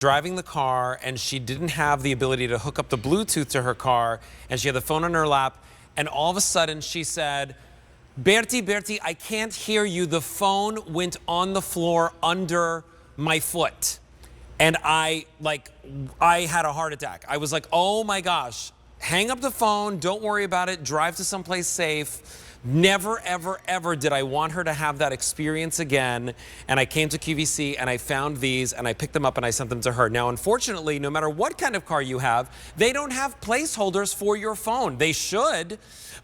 driving the car, and she didn't have the ability to hook up the Bluetooth to her car, and she had the phone on her lap, and all of a sudden she said, Bertie, I can't hear you. The phone went on the floor under my foot. And I had a heart attack. I was like, oh my gosh, hang up the phone, don't worry about it, drive to someplace safe. Never, ever did I want her to have that experience again. And I came to QVC and I found these and I picked them up and I sent them to her. Now, unfortunately, no matter what kind of car you have, they don't have placeholders for your phone. They should,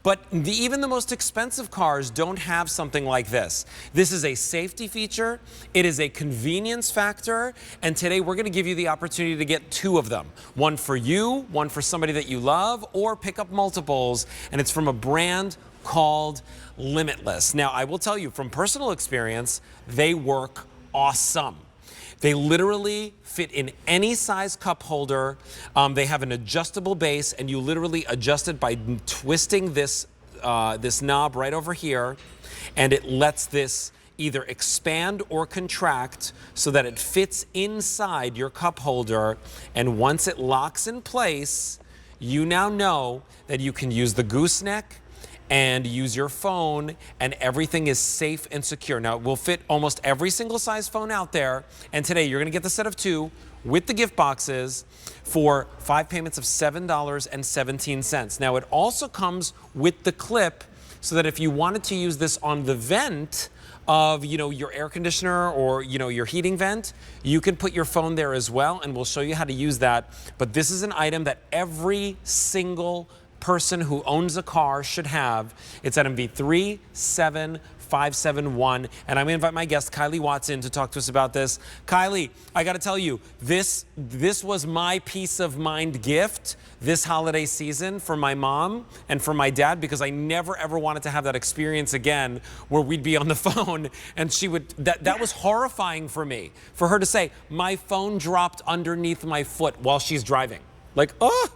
but even the most expensive cars don't have something like this. This is a safety feature. It is a convenience factor. And today we're going to give you the opportunity to get 2 of them. One for you, one for somebody that you love, or pick up multiples. And it's from a brand called Limitless. Now, I will tell you from personal experience, they work awesome. They literally fit in any size cup holder. They have an adjustable base, and you literally adjust it by twisting this knob right over here, and it lets this either expand or contract so that it fits inside your cup holder. And once it locks in place, you now know that you can use the gooseneck and use your phone, and everything is safe and secure. Now, it will fit almost every single size phone out there, and today you're going to get the set of 2 with the gift boxes for 5 payments of $7.17. Now, it also comes with the clip so that if you wanted to use this on the vent of, your air conditioner or, your heating vent, you can put your phone there as well, and we'll show you how to use that. But this is an item that every single person who owns a car should have. It's at MV37571, and I'm going to invite my guest Kylie Watson to talk to us about this. Kylie, I got to tell you, this was my peace of mind gift this holiday season for my mom and for my dad, because I never ever wanted to have that experience again where we'd be on the phone and she would, that was horrifying for me, for her to say, my phone dropped underneath my foot while she's driving. Like, oh.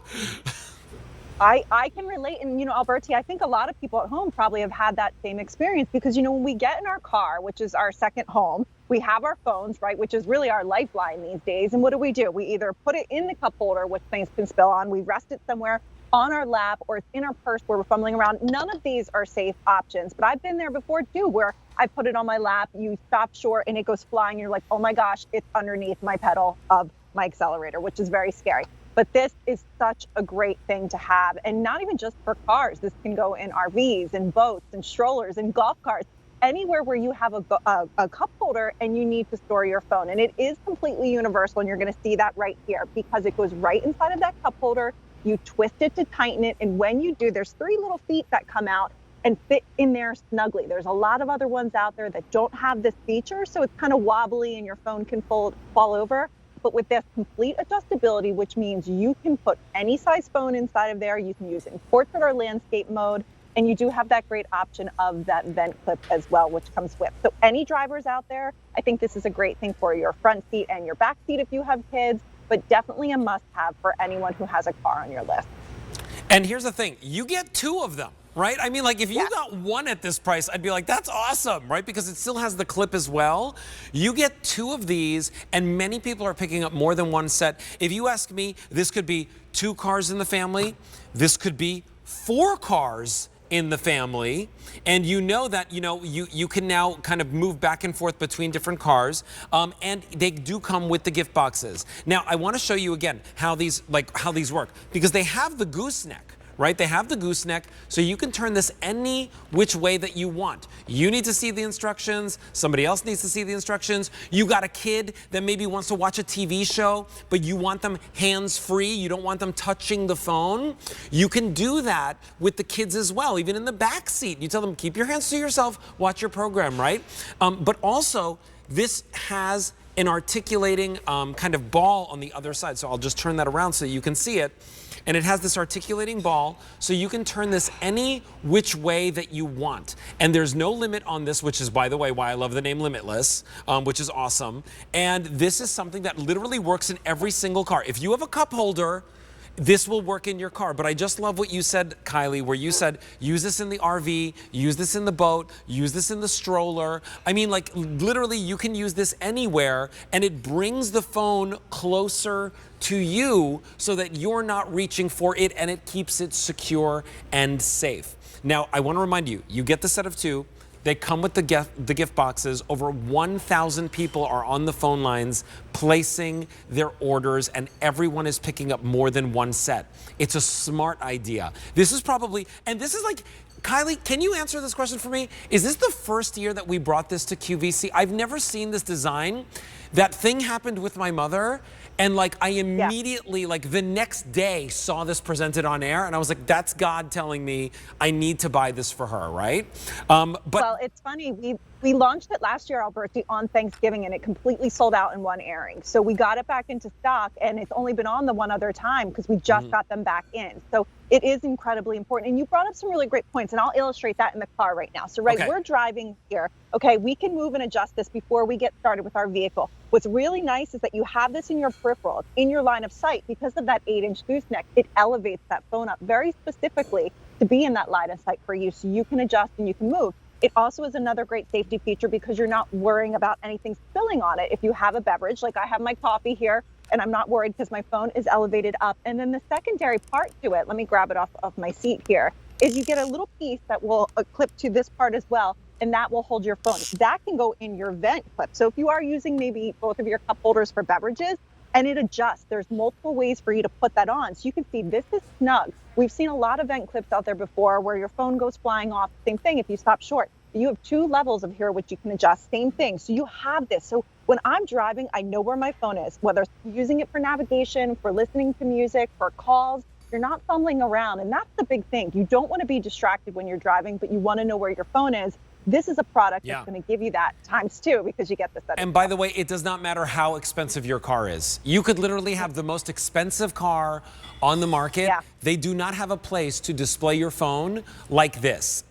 I can relate. And, Alberti, I think a lot of people at home probably have had that same experience because, when we get in our car, which is our second home, we have our phones, right, which is really our lifeline these days. And what do? We either put it in the cup holder, which things can spill on, we rest it somewhere on our lap, or it's in our purse where we're fumbling around. None of these are safe options. But I've been there before, too, where I put it on my lap, you stop short, and it goes flying. You're like, oh, my gosh, it's underneath my pedal of my accelerator, which is very scary. But this is such a great thing to have, and not even just for cars. This can go in RVs and boats and strollers and golf carts, anywhere where you have a cup holder and you need to store your phone. And it is completely universal, and you're going to see that right here because it goes right inside of that cup holder. You twist it to tighten it, and when you do, there's 3 little feet that come out and fit in there snugly. There's a lot of other ones out there that don't have this feature, so it's kind of wobbly and your phone can fall over. But with this complete adjustability, which means you can put any size phone inside of there, you can use it in portrait or landscape mode, and you do have that great option of that vent clip as well, which comes with. So any drivers out there, I think this is a great thing for your front seat and your back seat if you have kids, but definitely a must-have for anyone who has a car on your list. And here's the thing, you get 2 of them. Right? I mean, like if you got 1 at this price, I'd be like, that's awesome, right? Because it still has the clip as well. You get 2 of these, and many people are picking up more than 1 set. If you ask me, this could be 2 cars in the family. This could be 4 cars in the family. And you know that, you can now kind of move back and forth between different cars. And they do come with the gift boxes. Now, I want to show you again how these work, because they have the gooseneck. Right? They have the gooseneck, so you can turn this any which way that you want. You need to see the instructions. Somebody else needs to see the instructions. You got a kid that maybe wants to watch a TV show, but you want them hands-free. You don't want them touching the phone. You can do that with the kids as well, even in the back seat. You tell them, keep your hands to yourself, watch your program, right? But also, this has an articulating kind of ball on the other side. So I'll just turn that around so you can see it. And it has this articulating ball, so you can turn this any which way that you want. And there's no limit on this, which is, by the way, why I love the name Limitless, which is awesome. And this is something that literally works in every single car. If you have a cup holder this will work in your car. But I just love what you said, Kylie, where you said, use this in the RV, use this in the boat, use this in the stroller. I mean, like, literally, you can use this anywhere, and it brings the phone closer to you so that you're not reaching for it, and it keeps it secure and safe. Now, I want to remind you, you get the set of 2. They come with the gift boxes. Over 1,000 people are on the phone lines placing their orders, and everyone is picking up more than one set. It's a smart idea. This is probably, and this is like, Kylie, can you answer this question for me? Is this the first year that we brought this to QVC? I've never seen this design. That thing happened with my mother, and like I immediately, like the next day, saw this presented on air, and I was like, that's God telling me I need to buy this for her, right? Well, it's funny. We launched it last year, Alberti, on Thanksgiving, and it completely sold out in one airing. So we got it back into stock, and it's only been on the one other time because we just got them back in. So it is incredibly important. And you brought up some really great points, and I'll illustrate that in the car right now. So, we're driving here. Okay, we can move and adjust this before we get started with our vehicle. What's really nice is that you have this in your peripheral, in your line of sight. Because of that 8-inch gooseneck, it elevates that phone up very specifically to be in that line of sight for you, so you can adjust and you can move. It also is another great safety feature because you're not worrying about anything spilling on it. If you have a beverage, like I have my coffee here, and I'm not worried because my phone is elevated up. And then the secondary part to it, let me grab it off of my seat here, is you get a little piece that will clip to this part as well, and that will hold your phone. That can go in your vent clip. So if you are using maybe both of your cup holders for beverages, and it adjusts, there's multiple ways for you to put that on. So you can see this is snug. We've seen a lot of vent clips out there before where your phone goes flying off. Same thing if you stop short. You have 2 levels of here which you can adjust. Same thing. So you have this. So when I'm driving, I know where my phone is, whether it's using it for navigation, for listening to music, for calls. You're not fumbling around. And that's the big thing. You don't want to be distracted when you're driving, but you want to know where your phone is. This is a product that's going to give you that ×2 because you get this. And by the way, it does not matter how expensive your car is. You could literally have the most expensive car on the market. They do not have a place to display your phone like this,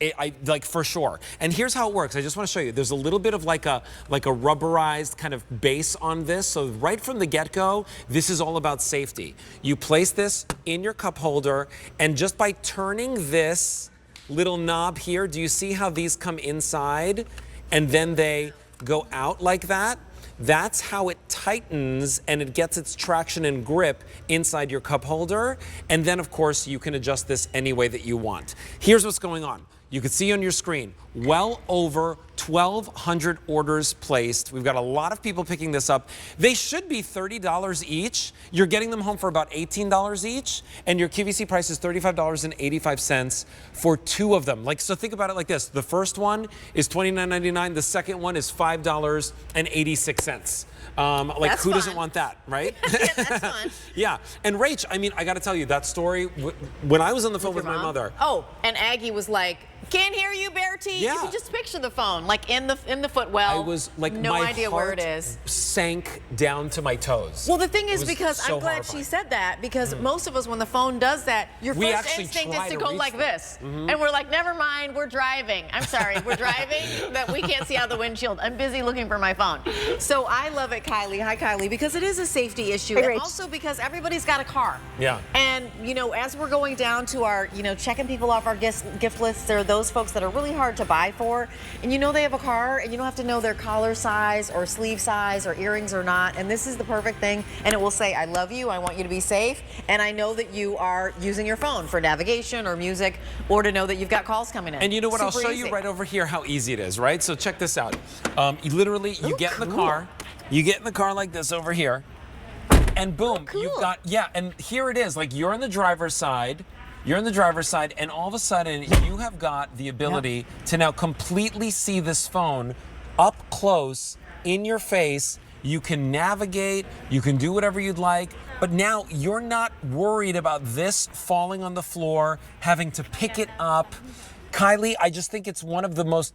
like for sure. And here's how it works. I just want to show you. There's a little bit of like a rubberized kind of base on this. So right from the get-go, this is all about safety. You place this in your cup holder, and just by turning this little knob here, do you see how these come inside and then they go out like that? That's how it tightens and it gets its traction and grip inside your cup holder. And then, of course, you can adjust this any way that you want. Here's what's going on. You can see on your screen, well over 1,200 orders placed. We've got a lot of people picking this up. They should be $30 each. You're getting them home for about $18 each, and your QVC price is $35.85 for 2 of them. Like, so think about it like this. The first one is $29.99. The second one is $5.86. Like, that's who fun. Doesn't want that, right? Yeah, that's fun. Yeah, and Rach, I mean, I got to tell you, that story, when I was on the phone with my mother. Oh, and Aggie was like, can't hear you, Bertie. Yeah. You can just picture the phone, like in the footwell. I was like, no my idea heart where it is. Sank down to my toes. Well, the thing is, was because so I'm glad horrifying. she said that, because most of us, when the phone does that, your We first actually instinct is try to to go reach like for it. this. And we're like, never mind, we're driving. I'm sorry, we're driving, that we can't see out the windshield. I'm busy looking for my phone. So I love it, Kylie. Hi, Kylie, because it is a safety issue. Hey, And Rach. also because everybody's got a car. Yeah. And, you know, as we're going down to our, you know, checking people off our gift lists, there are those folks that are really hard to buy for. And you know they have a car, and you don't have to know their collar size or sleeve size or earrings or not. And this is the perfect thing. And it will say, I love you, I want you to be safe, and I know that you are using your phone for navigation or music, or to know that you've got calls coming in. And you know what? I'll Super show easy. you right over here how easy it is, right? So check this out. You literally, you get in the car, you get in the car like this over here, and boom, you've got, and here it is. Like, you're on the driver's side. You're on the driver's side, and all of a sudden, you have got the ability to now completely see this phone up close in your face. You can navigate, you can do whatever you'd like, but now you're not worried about this falling on the floor, having to pick it up. Kylie, I just think it's one of the most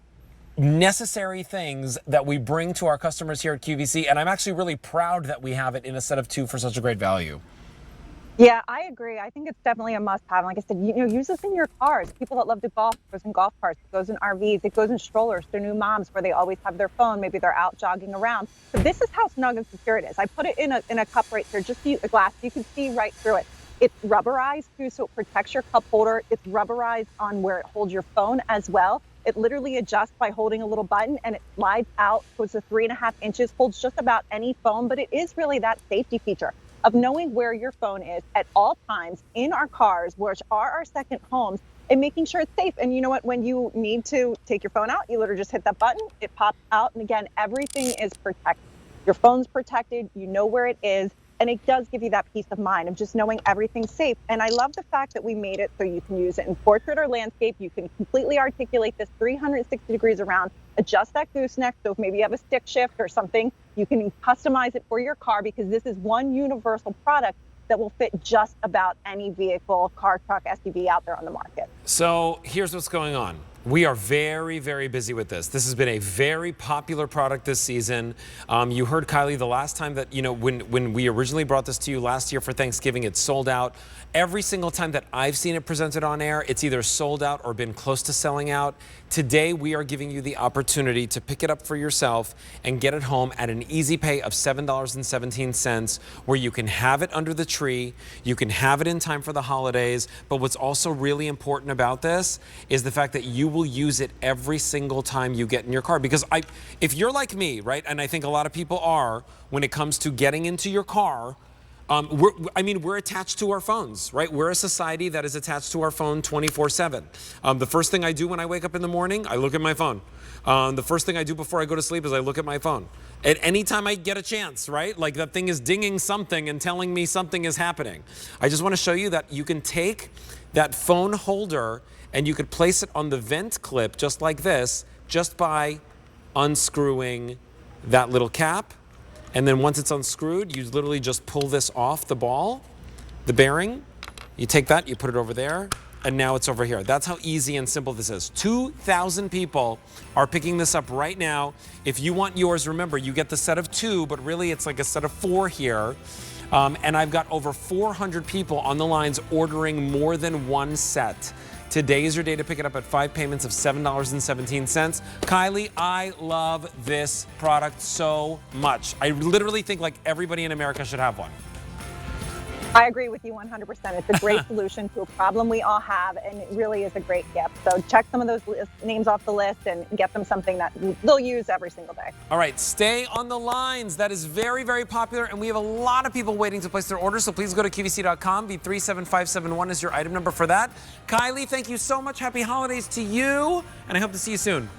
necessary things that we bring to our customers here at QVC, and I'm actually really proud that we have it in a set of 2 for such a great value. Yeah, I agree. I think it's definitely a must-have. Like I said, you know, use this in your cars. People that love to golf, it goes in golf carts, it goes in RVs, it goes in strollers. They're new moms where they always have their phone. Maybe they're out jogging around. But this is how snug and secure it is. I put it in a cup right here, just a glass. You can see right through it. It's rubberized too, so it protects your cup holder. It's rubberized on where it holds your phone as well. It literally adjusts by holding a little button, and it slides out. So it's a 3.5 inches, holds just about any phone, but it is really that safety feature of knowing where your phone is at all times in our cars, which are our second homes, and making sure it's safe. And you know what? When you need to take your phone out, you literally just hit that button, it pops out. And again, everything is protected. Your phone's protected, you know where it is. And it does give you that peace of mind of just knowing everything's safe. And I love the fact that we made it so you can use it in portrait or landscape. You can completely articulate this 360 degrees around, adjust that gooseneck. So if maybe you have a stick shift or something, you can customize it for your car, because this is one universal product that will fit just about any vehicle, car, truck, SUV out there on the market. So here's what's going on. We are very, very busy with this. This has been a very popular product this season. You heard Kylie the last time that, when we originally brought this to you last year for Thanksgiving, it sold out. Every single time that I've seen it presented on air, it's either sold out or been close to selling out. Today, we are giving you the opportunity to pick it up for yourself and get it home at an easy pay of $7.17, where you can have it under the tree, you can have it in time for the holidays. But what's also really important about this is the fact that you will use it every single time you get in your car. Because if you're like me, right, and I think a lot of people are, when it comes to getting into your car, we're attached to our phones, right? We're a society that is attached to our phone 24/7. The first thing I do when I wake up in the morning, I look at my phone. The first thing I do before I go to sleep is I look at my phone. At any time I get a chance, right? Like that thing is dinging something and telling me something is happening. I just want to show you that you can take that phone holder and you could place it on the vent clip just like this, just by unscrewing that little cap. And then once it's unscrewed, you literally just pull this off the ball, the bearing. You take that, you put it over there, and now it's over here. That's how easy and simple this is. 2,000 people are picking this up right now. If you want yours, remember, you get the set of 2, but really it's like a set of 4 here. And I've got over 400 people on the lines ordering more than one set. Today is your day to pick it up at 5 payments of $7.17. Kylie, I love this product so much. I literally think like everybody in America should have one. I agree with you 100%. It's a great solution to a problem we all have, and it really is a great gift. So check some of those names off the list and get them something that they'll use every single day. All right, stay on the lines. That is very, very popular, and we have a lot of people waiting to place their orders, so please go to QVC.com. V37571 is your item number for that. Kylie, thank you so much. Happy holidays to you, and I hope to see you soon.